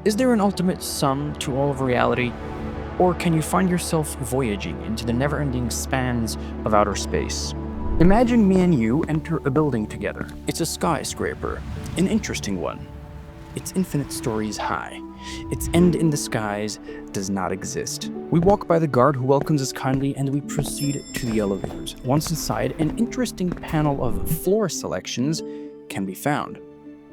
Is there an ultimate sum to all of reality? Or can you find yourself voyaging into the never-ending spans of outer space? Imagine me and you enter a building together. It's a skyscraper, an interesting one. It's infinite stories high. Its end in the skies does not exist. We walk by the guard who welcomes us kindly and we proceed to the elevators. Once inside, an interesting panel of floor selections can be found.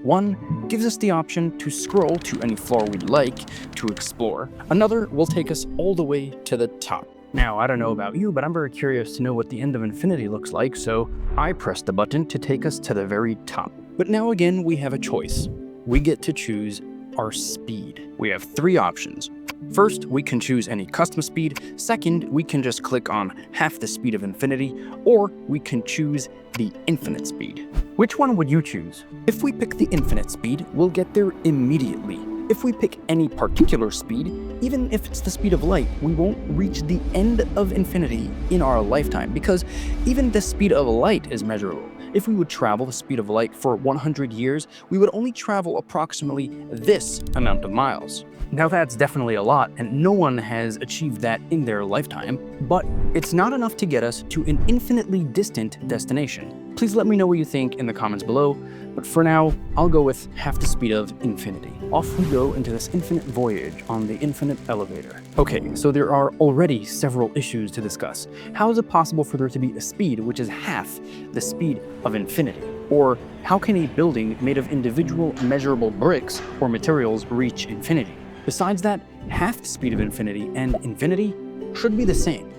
One gives us the option to scroll to any floor we'd like to explore. Another will take us all the way to the top. Now, I don't know about you, but I'm very curious to know what the end of infinity looks like, so I press the button to take us to the very top. But now again, we have a choice. We get to choose our speed. We have three options. First, we can choose any custom speed. Second, we can just click on half the speed of infinity, or we can choose the infinite speed. Which one would you choose? If we pick the infinite speed, we'll get there immediately. If we pick any particular speed, even if it's the speed of light, we won't reach the end of infinity in our lifetime, because even the speed of light is measurable. If we would travel the speed of light for 100 years, we would only travel approximately this amount of miles. Now that's definitely a lot, and no one has achieved that in their lifetime, but it's not enough to get us to an infinitely distant destination. Please let me know what you think in the comments below, but for now, I'll go with half the speed of infinity. Off we go into this infinite voyage on the infinite elevator. Okay, so there are already several issues to discuss. How is it possible for there to be a speed which is half the speed of infinity? Or how can a building made of individual measurable bricks or materials reach infinity? Besides that, half the speed of infinity and infinity should be the same.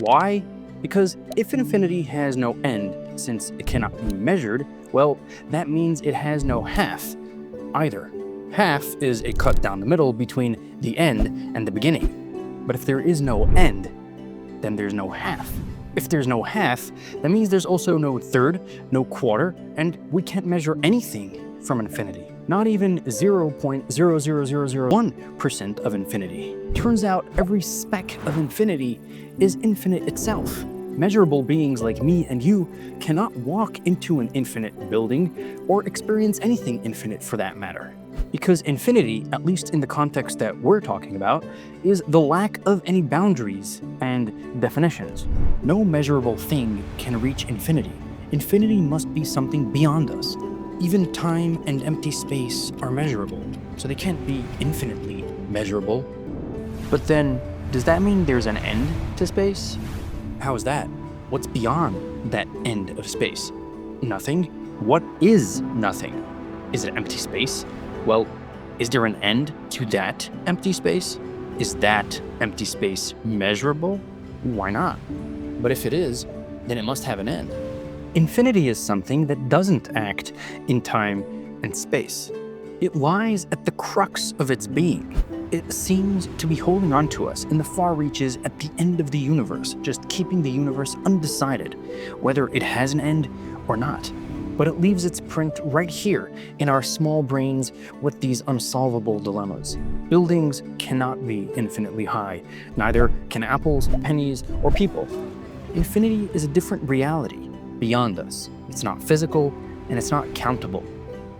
Why? Because if infinity has no end, since it cannot be measured, well, that means it has no half either. Half is a cut down the middle between the end and the beginning. But if there is no end, then there's no half. If there's no half, that means there's also no third, no quarter, and we can't measure anything from infinity. Not even 0.00001% of infinity. Turns out every speck of infinity is infinite itself. Measurable beings like me and you cannot walk into an infinite building or experience anything infinite for that matter. Because infinity, at least in the context that we're talking about, is the lack of any boundaries and definitions. No measurable thing can reach infinity. Infinity must be something beyond us. Even time and empty space are measurable, so they can't be infinitely measurable. But then, does that mean there's an end to space? How is that? What's beyond that end of space? Nothing? What is nothing? Is it empty space? Well, is there an end to that empty space? Is that empty space measurable? Why not? But if it is, then it must have an end. Infinity is something that doesn't act in time and space. It lies at the crux of its being. It seems to be holding on to us in the far reaches at the end of the universe, just keeping the universe undecided, whether it has an end or not. But it leaves its print right here in our small brains with these unsolvable dilemmas. Buildings cannot be infinitely high, neither can apples, pennies, or people. Infinity is a different reality beyond us. It's not physical, and it's not countable.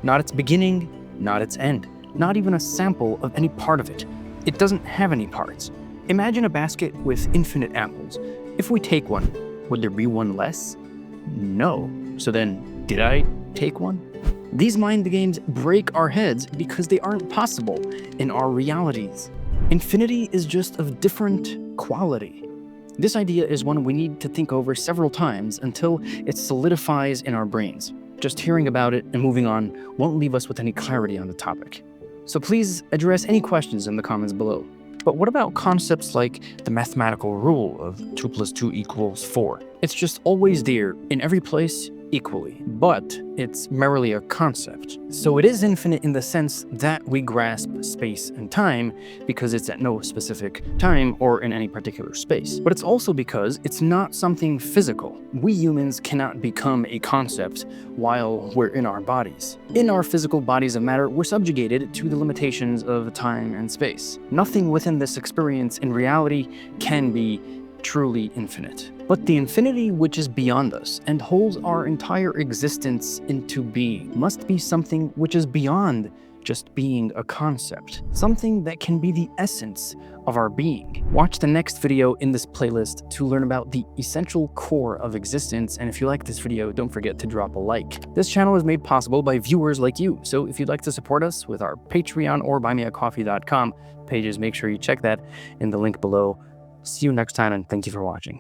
Not its beginning, not its end, not even a sample of any part of it. It doesn't have any parts. Imagine a basket with infinite apples. If we take one, would there be one less? No. So then, did I take one? These mind games break our heads because they aren't possible in our realities. Infinity is just of different quality. This idea is one we need to think over several times until it solidifies in our brains. Just hearing about it and moving on won't leave us with any clarity on the topic. So please address any questions in the comments below. But what about concepts like the mathematical rule of 2 + 2 = 4? It's just always there in every place equally, but it's merely a concept. So it is infinite in the sense that we grasp space and time because it's at no specific time or in any particular space. But it's also because it's not something physical. We humans cannot become a concept while we're in our bodies. In our physical bodies of matter, we're subjugated to the limitations of time and space. Nothing within this experience in reality can be truly infinite. But the infinity which is beyond us and holds our entire existence into being must be something which is beyond just being a concept, something that can be the essence of our being. Watch the next video in this playlist to learn about the essential core of existence, and if you like this video, don't forget to drop a like. This channel is made possible by viewers like you, so if you'd like to support us with our Patreon or buymeacoffee.com pages, make sure you check that in the link below. See you next time, and thank you for watching.